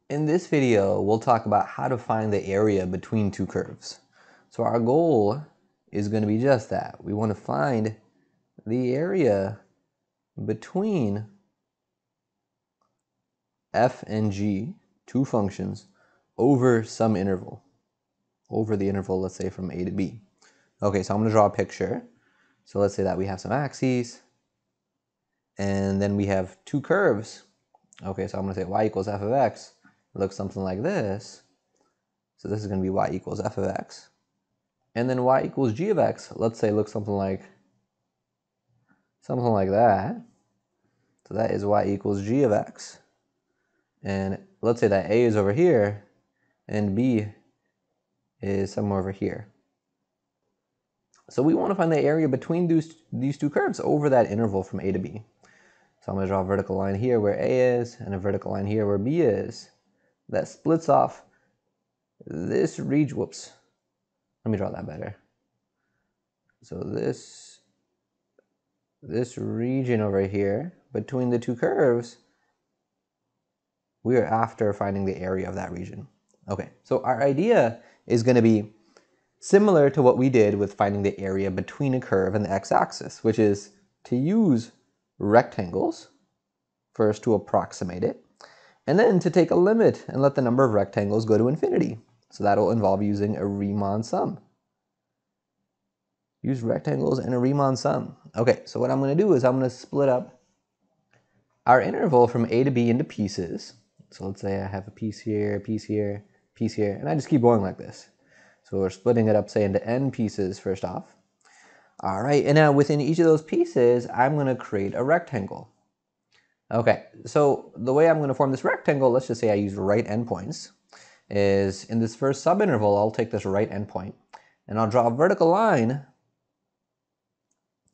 In this video, we'll talk about how to find the area between two curves. So our goal is going to be just that. We want to find the area between f and g, two functions, over some interval. Over the interval, let's say from a to b. Okay, so I'm going to draw a picture. So let's say that we have some axes, and then we have two curves. Okay, so I'm going to say y equals f of x. It looks something like this. So this is going to be y equals f of x. And then y equals g of x, let's say looks something like that. So that is y equals g of x. And let's say that a is over here and b is somewhere over here. So we want to find the area between these two curves over that interval from a to b. So I'm going to draw a vertical line here where a is and a vertical line here where b is. That splits off this region. Whoops. Let me draw that better. So this region over here between the two curves, we are after finding the area of that region. Okay, so our idea is going to be similar to what we did with finding the area between a curve and the x-axis, which is to use rectangles first to approximate it, and then to take a limit and let the number of rectangles go to infinity. So that'll involve using a Riemann sum. Use rectangles and a Riemann sum. Okay, so what I'm going to do is I'm going to split up our interval from a to b into pieces. So let's say I have a piece here, piece here, piece here, and I just keep going like this. So we're splitting it up, say, into n pieces first off. All right, and now within each of those pieces, I'm going to create a rectangle. Okay, so the way I'm going to form this rectangle, let's just say I use right endpoints, is in this first subinterval, I'll take this right endpoint, and I'll draw a vertical line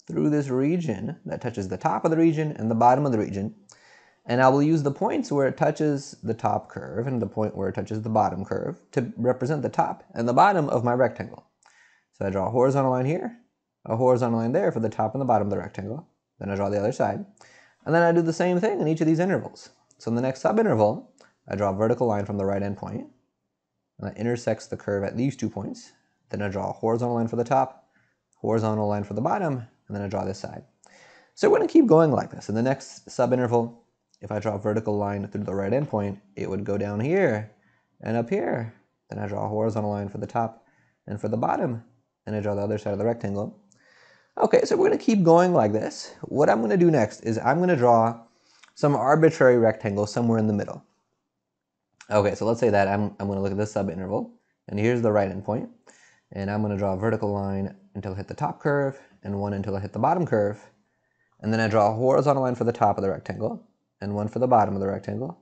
through this region that touches the top of the region and the bottom of the region. And I will use the points where it touches the top curve and the point where it touches the bottom curve to represent the top and the bottom of my rectangle. So I draw a horizontal line here, a horizontal line there for the top and the bottom of the rectangle. Then I draw the other side. And then I do the same thing in each of these intervals. So in the next subinterval, I draw a vertical line from the right endpoint, and that intersects the curve at these 2 points. Then I draw a horizontal line for the top, horizontal line for the bottom, and then I draw this side. So we're going to keep going like this. In the next subinterval, if I draw a vertical line through the right endpoint, it would go down here and up here. Then I draw a horizontal line for the top and for the bottom, and I draw the other side of the rectangle. Okay, so we're going to keep going like this. What I'm going to do next is I'm going to draw some arbitrary rectangle somewhere in the middle. Okay, so let's say that I'm going to look at this subinterval, and here's the right endpoint, and I'm going to draw a vertical line until I hit the top curve, and one until I hit the bottom curve, and then I draw a horizontal line for the top of the rectangle, and one for the bottom of the rectangle,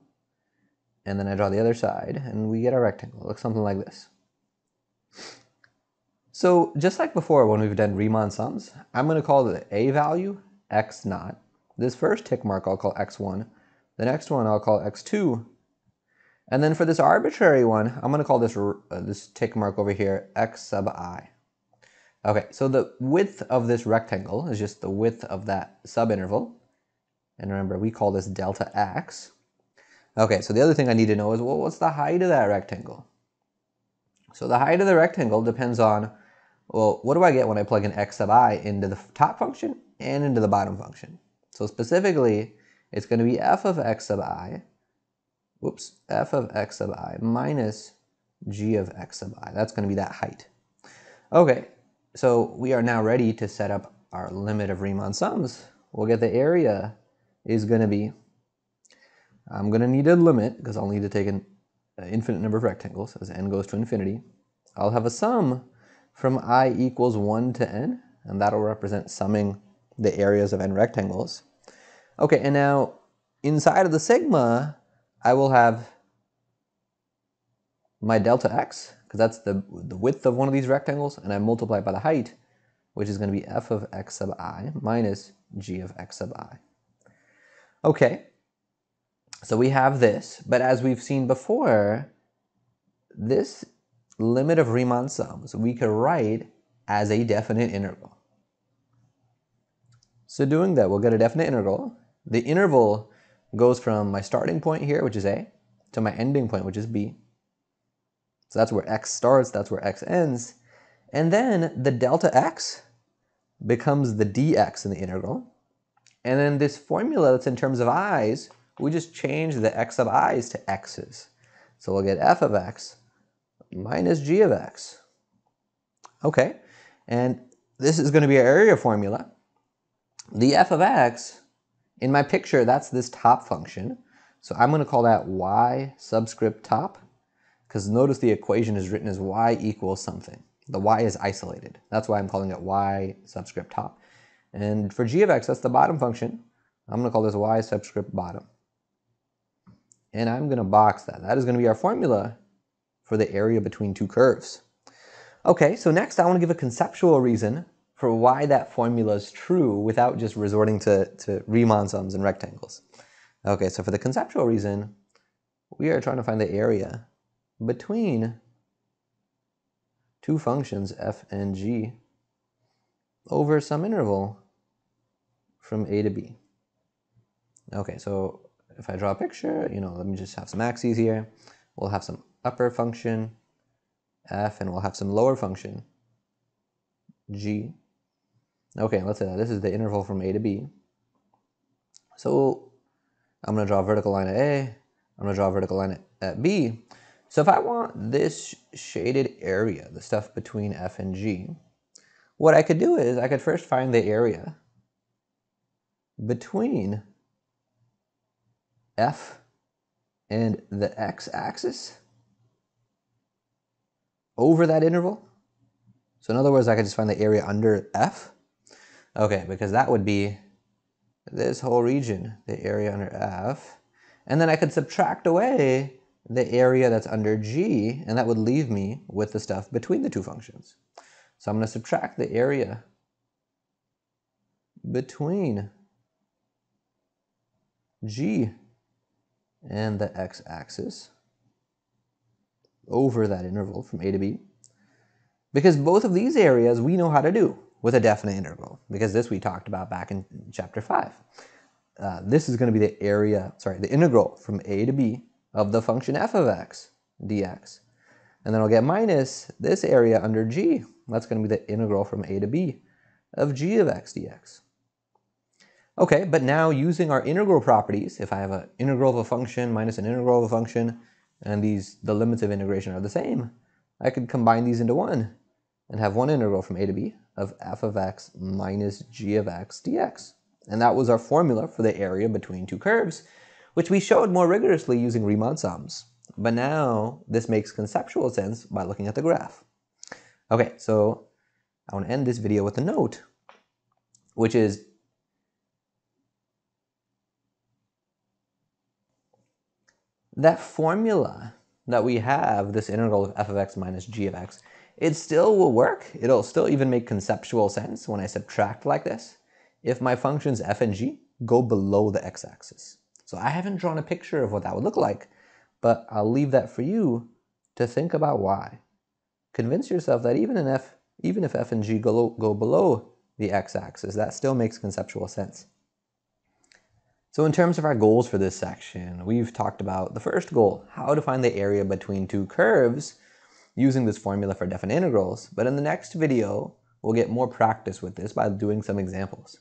and then I draw the other side, and we get a rectangle. It looks something like this. So just like before when we've done Riemann sums, I'm going to call the a value x naught. This first tick mark I'll call x1. The next one I'll call x2. And then for this arbitrary one, I'm going to call this tick mark over here x sub I. Okay, so the width of this rectangle is just the width of that subinterval. And remember, we call this delta x. Okay, so the other thing I need to know is, well, what's the height of that rectangle? So the height of the rectangle depends on, well, what do I get when I plug in x sub I into the top function and into the bottom function? So specifically, it's going to be f of x sub I, f of x sub I minus g of x sub I. That's going to be that height. Okay, so we are now ready to set up our limit of Riemann sums. We'll get the area is going to be, I'm going to need a limit because I'll need to take an infinite number of rectangles as n goes to infinity. I'll have a sum from I equals 1 to n, and that'll represent summing the areas of n rectangles. Okay, and now inside of the sigma, I will have my delta x, because that's the width of one of these rectangles, and I multiply it by the height, which is going to be f of x sub I minus g of x sub I. Okay, so we have this, but as we've seen before, this limit of Riemann sums we could write as a definite integral. So doing that, we'll get a definite integral. The interval goes from my starting point here, which is a, to my ending point, which is b. So that's where x starts, that's where x ends. And then the delta x becomes the dx in the integral. And then this formula that's in terms of i's, we just change the x of i's to x's. So we'll get f of x minus g of x. Okay, and this is going to be our area formula. The f of x, in my picture, that's this top function. So I'm going to call that y subscript top, because notice the equation is written as y equals something. The y is isolated. That's why I'm calling it y subscript top. And for g of x, that's the bottom function. I'm going to call this y subscript bottom. And I'm going to box that. That is going to be our formula for the area between two curves. Okay, so next I want to give a conceptual reason for why that formula is true without just resorting to Riemann sums and rectangles. Okay, so for the conceptual reason, we are trying to find the area between two functions f and g over some interval from a to b. Okay, so if I draw a picture, let me just have some axes here. We'll have some upper function f, and we'll have some lower function g. Okay, let's say that this is the interval from a to b. So I'm going to draw a vertical line at a, I'm going to draw a vertical line at b. So if I want this shaded area, the stuff between f and g, what I could do is I could first find the area between f and the x-axis over that interval. So in other words, I could just find the area under f. Okay, because that would be this whole region, the area under f. And then I could subtract away the area that's under g, and that would leave me with the stuff between the two functions. So I'm going to subtract the area between g and the x-axis over that interval from a to b. Because both of these areas we know how to do with a definite integral, because this we talked about back in chapter 5. This is going to be the integral from a to b of the function f of x dx. And then I'll get minus this area under g. That's going to be the integral from a to b of g of x dx. Okay, but now using our integral properties, if I have an integral of a function minus an integral of a function, and the limits of integration are the same, I could combine these into one and have one integral from a to b of f of x minus g of x dx. And that was our formula for the area between two curves, which we showed more rigorously using Riemann sums. But now this makes conceptual sense by looking at the graph. Okay, so I want to end this video with a note, which is that formula that we have, this integral of f of x minus g of x, it still will work. It'll still even make conceptual sense when I subtract like this if my functions f and g go below the x-axis. So I haven't drawn a picture of what that would look like, but I'll leave that for you to think about why. Convince yourself that even if f and g go below the x-axis, that still makes conceptual sense. So in terms of our goals for this section, we've talked about the first goal, how to find the area between two curves using this formula for definite integrals. But in the next video, we'll get more practice with this by doing some examples.